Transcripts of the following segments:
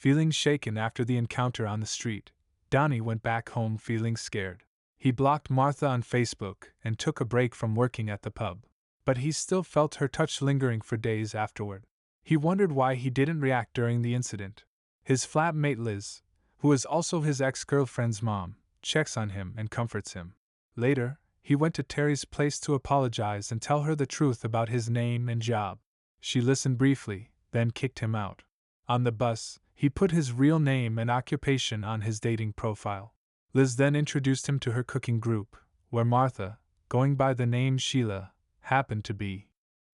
Feeling shaken after the encounter on the street, Donnie went back home feeling scared. He blocked Martha on Facebook and took a break from working at the pub. But he still felt her touch lingering for days afterward. He wondered why he didn't react during the incident. His flatmate Liz, who is also his ex-girlfriend's mom, checks on him and comforts him. Later, he went to Terry's place to apologize and tell her the truth about his name and job. She listened briefly, then kicked him out. On the bus, he put his real name and occupation on his dating profile. Liz then introduced him to her cooking group, where Martha, going by the name Sheila, happened to be.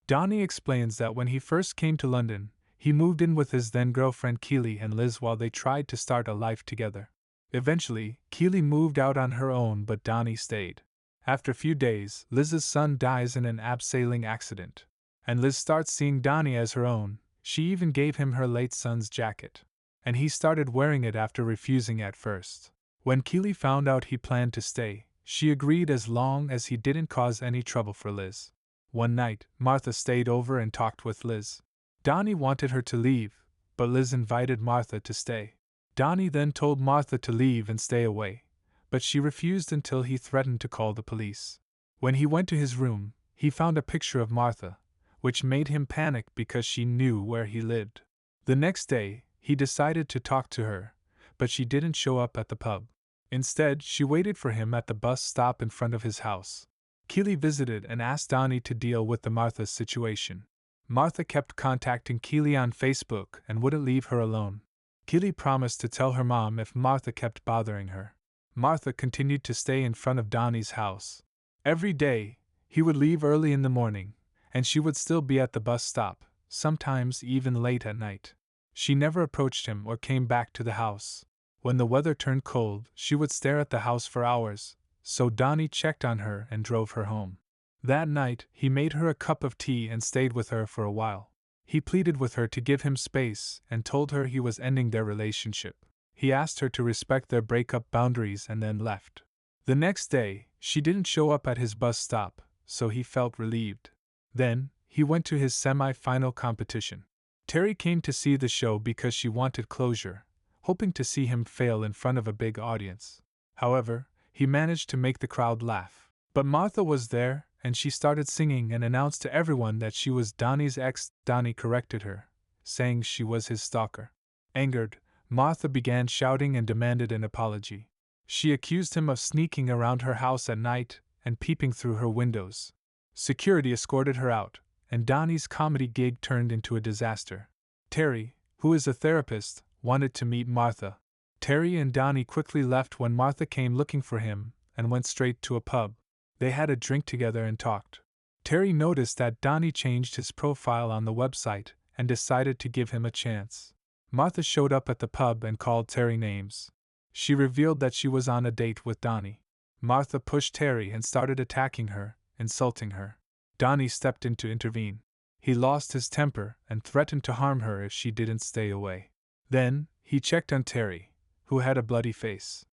Donnie explains that when he first came to London, he moved in with his then-girlfriend Keely and Liz while they tried to start a life together. Eventually, Keely moved out on her own but Donnie stayed. After a few days, Liz's son dies in an abseiling accident. And Liz starts seeing Donnie as her own. She even gave him her late son's jacket. And he started wearing it after refusing at first. When Keely found out he planned to stay, she agreed as long as he didn't cause any trouble for Liz. One night, Martha stayed over and talked with Liz. Donnie wanted her to leave, but Liz invited Martha to stay. Donnie then told Martha to leave and stay away, but she refused until he threatened to call the police. When he went to his room, he found a picture of Martha, which made him panic because she knew where he lived. The next day, he decided to talk to her, but she didn't show up at the pub. Instead, she waited for him at the bus stop in front of his house. Keely visited and asked Donnie to deal with the Martha situation. Martha kept contacting Keely on Facebook and wouldn't leave her alone. Keely promised to tell her mom if Martha kept bothering her. Martha continued to stay in front of Donnie's house. Every day, he would leave early in the morning, and she would still be at the bus stop, sometimes even late at night. She never approached him or came back to the house. When the weather turned cold, she would stare at the house for hours, so Donnie checked on her and drove her home. That night, he made her a cup of tea and stayed with her for a while. He pleaded with her to give him space and told her he was ending their relationship. He asked her to respect their breakup boundaries and then left. The next day, she didn't show up at his bus stop, so he felt relieved. Then, he went to his semi-final competition. Terry came to see the show because she wanted closure, hoping to see him fail in front of a big audience. However, he managed to make the crowd laugh. But Martha was there, and she started singing and announced to everyone that she was Donnie's ex. Donnie corrected her, saying she was his stalker. Angered, Martha began shouting and demanded an apology. She accused him of sneaking around her house at night and peeping through her windows. Security escorted her out, and Donnie's comedy gig turned into a disaster. Terry, who is a therapist, wanted to meet Martha. Terry and Donnie quickly left when Martha came looking for him and went straight to a pub. They had a drink together and talked. Terry noticed that Donnie changed his profile on the website and decided to give him a chance. Martha showed up at the pub and called Terry names. She revealed that she was on a date with Donnie. Martha pushed Terry and started attacking her, insulting her. Donnie stepped in to intervene. He lost his temper and threatened to harm her if she didn't stay away. Then, he checked on Terry, who had a bloody face.